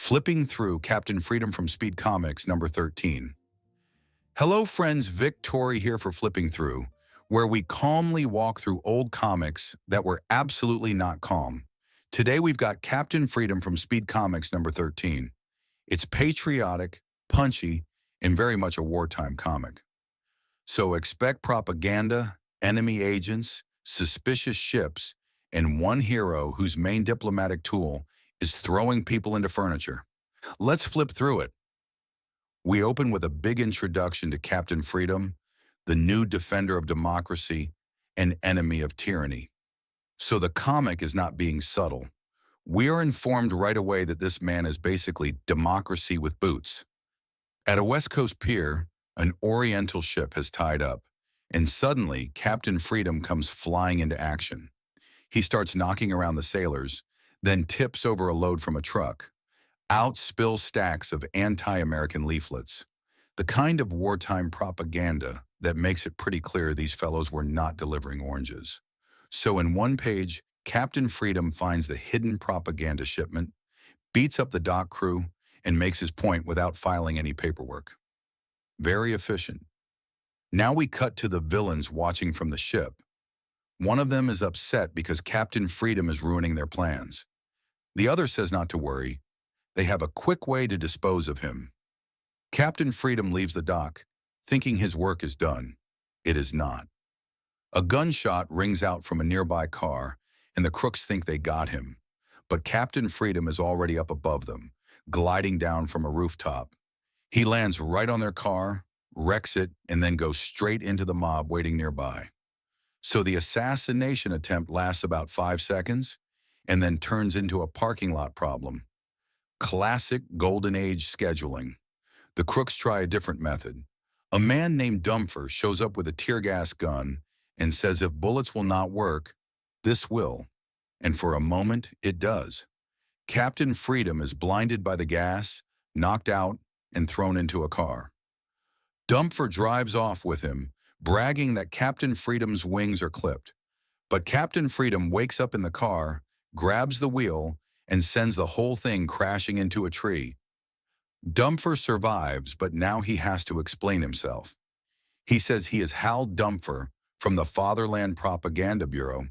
Flipping through Captain Freedom from Speed Comics number 13. Hello friends, Vick Torey here for Flipping Through, where we calmly walk through old comics that were absolutely not calm. Today we've got Captain Freedom from Speed Comics number 13. It's patriotic, punchy, and very much a wartime comic. So expect propaganda, enemy agents, suspicious ships, and one hero whose main diplomatic tool is throwing people into furniture. Let's flip through it. We open with a big introduction to Captain Freedom, the new defender of democracy and enemy of tyranny. So the comic is not being subtle. We are informed right away that this man is basically democracy with boots. At a West Coast pier, an Oriental ship has tied up, and suddenly Captain Freedom comes flying into action. He starts knocking around the sailors, then tips over a load from a truck. Out spill stacks of anti-American leaflets, the kind of wartime propaganda that makes it pretty clear these fellows were not delivering oranges. So in one page, Captain Freedom finds the hidden propaganda shipment, beats up the dock crew, and makes his point without filing any paperwork. Very efficient. Now we cut to the villains watching from the ship. One of them is upset because Captain Freedom is ruining their plans. The other says not to worry. They have a quick way to dispose of him. Captain Freedom leaves the dock, thinking his work is done. It is not. A gunshot rings out from a nearby car, and the crooks think they got him. But Captain Freedom is already up above them, gliding down from a rooftop. He lands right on their car, wrecks it, and then goes straight into the mob waiting nearby. So the assassination attempt lasts about 5 seconds, and then turns into a parking lot problem. Classic Golden Age scheduling. The crooks try a different method. A man named Dumfer shows up with a tear gas gun and says if bullets will not work, this will. And for a moment, it does. Captain Freedom is blinded by the gas, knocked out, and thrown into a car. Dumfer drives off with him, bragging that Captain Freedom's wings are clipped. But Captain Freedom wakes up in the car, grabs the wheel, and sends the whole thing crashing into a tree. Dumfer survives, but now he has to explain himself. He says he is Hal Dumfer from the Fatherland Propaganda Bureau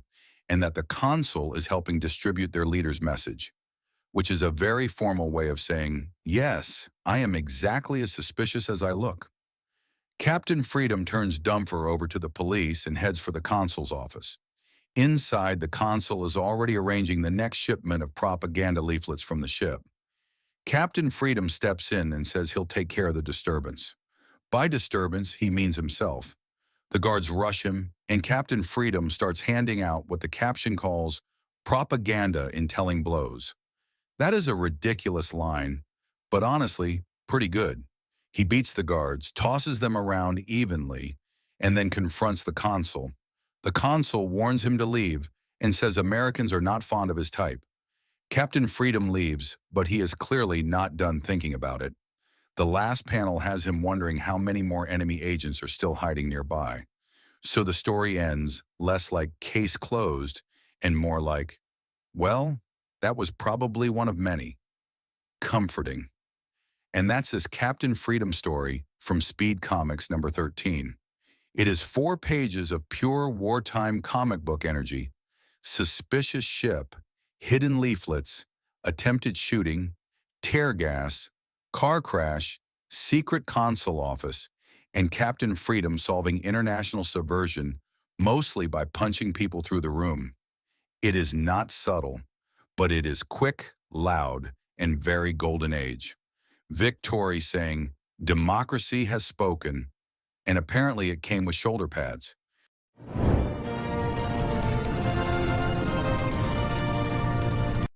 and that the consul is helping distribute their leader's message, which is a very formal way of saying, yes, I am exactly as suspicious as I look. Captain Freedom turns Dumfer over to the police and heads for the consul's office. Inside, the consul is already arranging the next shipment of propaganda leaflets from the ship. Captain Freedom steps in and says he'll take care of the disturbance. By disturbance, he means himself. The guards rush him, and Captain Freedom starts handing out what the caption calls propaganda in telling blows. That is a ridiculous line, but honestly, pretty good. He beats the guards, tosses them around evenly, and then confronts the consul. The consul warns him to leave and says Americans are not fond of his type. Captain Freedom leaves, but he is clearly not done thinking about it. The last panel has him wondering how many more enemy agents are still hiding nearby. So the story ends less like case closed and more like, well, that was probably one of many. Comforting. And that's this Captain Freedom story from Speed Comics number 13. It is 4 pages of pure wartime comic book energy, suspicious ship, hidden leaflets, attempted shooting, tear gas, car crash, secret consul office, and Captain Freedom solving international subversion, mostly by punching people through the room. It is not subtle, but it is quick, loud, and very golden age. Vick Torey saying, democracy has spoken, and apparently it came with shoulder pads.